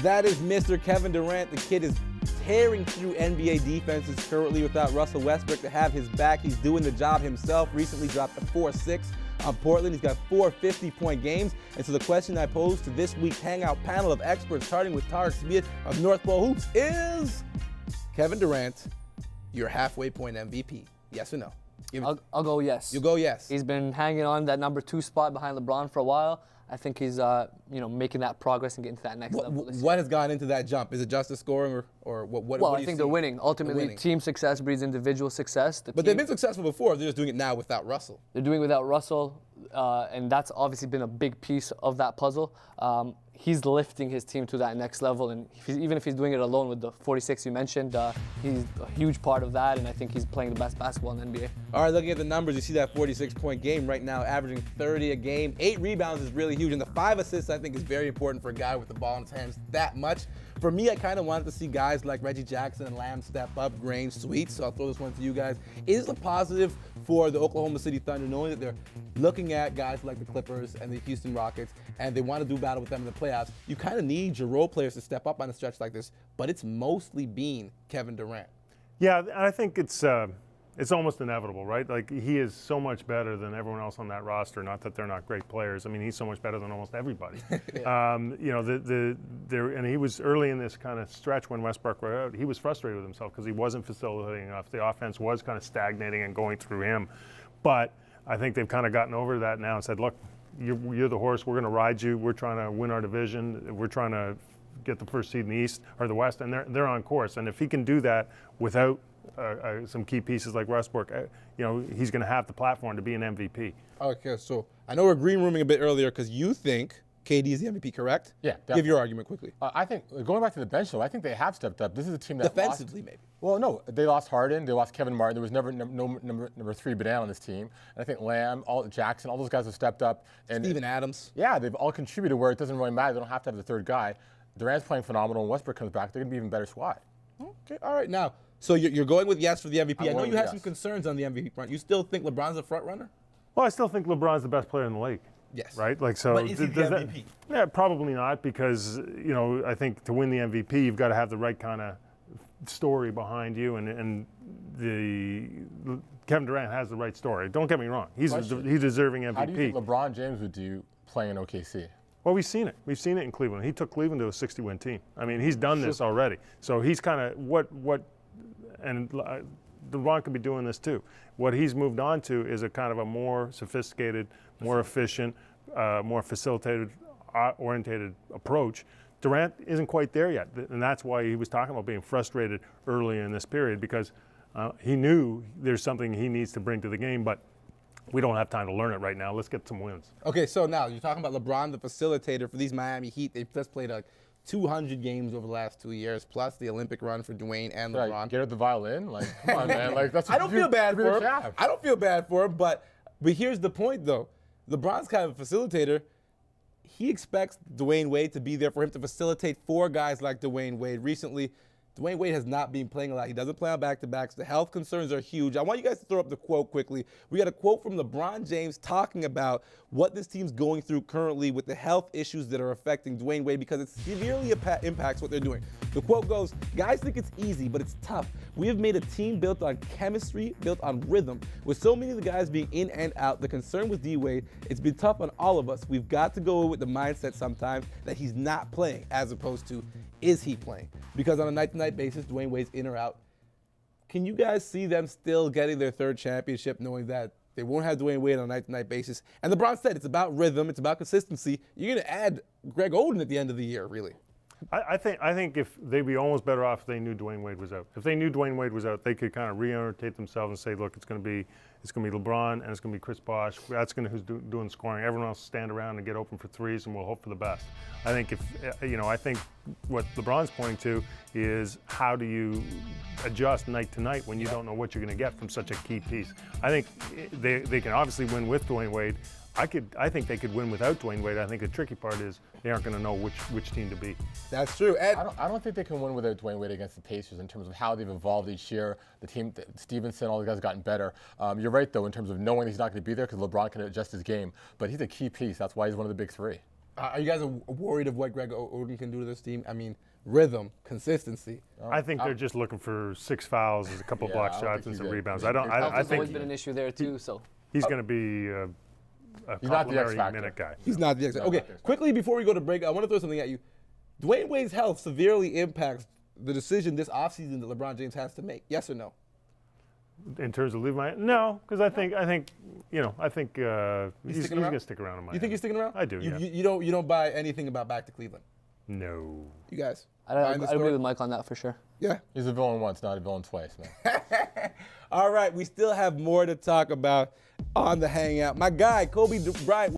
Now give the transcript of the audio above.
That is Mr. Kevin Durant. The kid is tearing through NBA defenses currently without Russell Westbrook to have his back. He's doing the job himself. Recently dropped a 4-6 on Portland. He's got 4 50-point games. And so the question I pose to this week's Hangout panel of experts, starting with Tarek Smith of North Pole Hoops, is Kevin Durant your halfway point MVP? Yes or no? I'll go yes. You go yes. He's been hanging on that number 2 spot behind LeBron for a while. I think he's making that progress and getting to that next level this year. What has gone into that jump? Is it just the scoring or what? Well, I think they're winning. Ultimately, team success breeds individual success. But they've been successful before. They're just doing it now without Russell. They're doing it without Russell, and that's obviously been a big piece of that puzzle. He's lifting his team to that next level, and even if he's doing it alone with the 46 you mentioned, he's a huge part of that, and I think he's playing the best basketball in the NBA. All right, looking at the numbers, you see that 46-point game right now, averaging 30 a game. 8 rebounds is really huge, and the 5 assists I think is very important for a guy with the ball in his hands that much. For me, I kind of wanted to see guys like Reggie Jackson and Lamb step up, Grange, Sweet, so I'll throw this one to you guys. Is it a positive for the Oklahoma City Thunder knowing that they're looking at guys like the Clippers and the Houston Rockets, and they want to do battle with them in the playoffs? You kind of need your role players to step up on a stretch like this, but it's mostly been Kevin Durant. Yeah, I think it's almost inevitable, right? Like, he is so much better than everyone else on that roster. Not that they're not great players. I mean, he's so much better than almost everybody. Yeah. And he was early in this kind of stretch when Westbrook were out. He was frustrated with himself because he wasn't facilitating enough. The offense was kind of stagnating and going through him. But I think they've kind of gotten over that now and said, look, you're the horse. We're going to ride you. We're trying to win our division. We're trying to get the first seed in the East or the West, and they're on course. And if he can do that without some key pieces like Westbrook, he's going to have the platform to be an MVP. Okay, so I know we're green rooming a bit earlier because you think KD is the MVP, correct? Yeah, definitely. Give your argument quickly. I think, going back to the bench, though, I think they have stepped up. This is a team that defensively, maybe. Well, no, they lost Harden, they lost Kevin Martin. There was never no number 3 banana on this team. And I think Lamb, Jackson, all those guys have stepped up. And Steven Adams. Yeah, they've all contributed where it doesn't really matter. They don't have to have the third guy. Durant's playing phenomenal, and Westbrook comes back. They're going to be an even better squad. Okay, all right. Now, so you're going with yes for the MVP. I know you had yes. some concerns on the MVP front. You still think LeBron's the front runner? Well, I still think LeBron's the best player in the league. Yes. Right? Like, so but is he the MVP? Yeah, probably not, because, I think to win the MVP, you've got to have the right kind of story behind you, and Kevin Durant has the right story. Don't get me wrong. He's deserving MVP. How do you think LeBron James would do playing in OKC? Well, we've seen it. We've seen it in Cleveland. He took Cleveland to a 60-win team. I mean, he's done this already. So he's kind of and LeBron could be doing this too. What he's moved on to is a kind of a more sophisticated, more efficient, more facilitated, orientated approach. Durant isn't quite there yet, and that's why he was talking about being frustrated early in this period, because he knew there's something he needs to bring to the game, but we don't have time to learn it right now. Let's get some wins. Okay, so now you're talking about LeBron, the facilitator for these Miami Heat. They've just played 200 games over the last 2 years, plus the Olympic run for Dwyane and LeBron. Right, get at the violin, like, come on, man. Like, that's I don't feel bad for him. I don't feel bad for him, but here's the point, though. LeBron's kind of a facilitator. He expects Dwyane Wade to be there for him to facilitate 4 guys like Dwyane Wade. Recently, Dwyane Wade has not been playing a lot. He doesn't play on back-to-backs. The health concerns are huge. I want you guys to throw up the quote quickly. We got a quote from LeBron James talking about what this team's going through currently with the health issues that are affecting Dwyane Wade, because it severely impacts what they're doing. The quote goes, "Guys think it's easy, but it's tough. We have made a team built on chemistry, built on rhythm. With so many of the guys being in and out, the concern with D-Wade, it's been tough on all of us. We've got to go with the mindset sometimes that he's not playing, as opposed to, is he playing? Because on a night-to-night basis, Dwyane Wade's in or out. Can you guys see them still getting their 3rd championship, knowing that they won't have Dwyane Wade on a night-to-night basis? And LeBron said it's about rhythm, it's about consistency. You're going to add Greg Oden at the end of the year, really. I think if they'd be almost better off if they knew Dwyane Wade was out. If they knew Dwyane Wade was out, they could kind of reorientate themselves and say, look, it's going to be LeBron and it's going to be Chris Bosh. That's going to who's doing the scoring. Everyone else stand around and get open for threes, and we'll hope for the best. I think I think what LeBron's pointing to is, how do you adjust night to night when you don't know what you're going to get from such a key piece? I think they can obviously win with Dwyane Wade. I think they could win without Dwyane Wade. I think the tricky part is they aren't going to know which team to beat. That's true. I don't think they can win without Dwyane Wade against the Pacers in terms of how they've evolved each year. The team, Stevenson, all the guys have gotten better. You're right, though, in terms of knowing he's not going to be there, because LeBron can adjust his game. But he's a key piece. That's why he's one of the big 3. Are you guys worried of what Greg Oden can do to this team? I mean, rhythm, consistency. I think they're just looking for 6 fouls, a couple block I don't shots, think and he's some a- rebounds. he's a- I He's always think been an issue there too. So he's going to be a He's not the X complimentary factor. minute guy. He's not the X. Okay, quickly before we go to break, I want to throw something at you. Dwyane Wade's health severely impacts the decision this offseason that LeBron James has to make. Yes or no? In terms of leaving Miami, no, because I think he's sticking around? going to stick around in Miami. You think he's sticking around? I do. You, Yeah. you don't buy anything about back to Cleveland. No. You guys? I buying the agree story? with Mike on that for sure. Yeah. He's a villain once, not a villain twice, man. All right, we still have more to talk about on the Hangout. My guy, Kobe Bryant.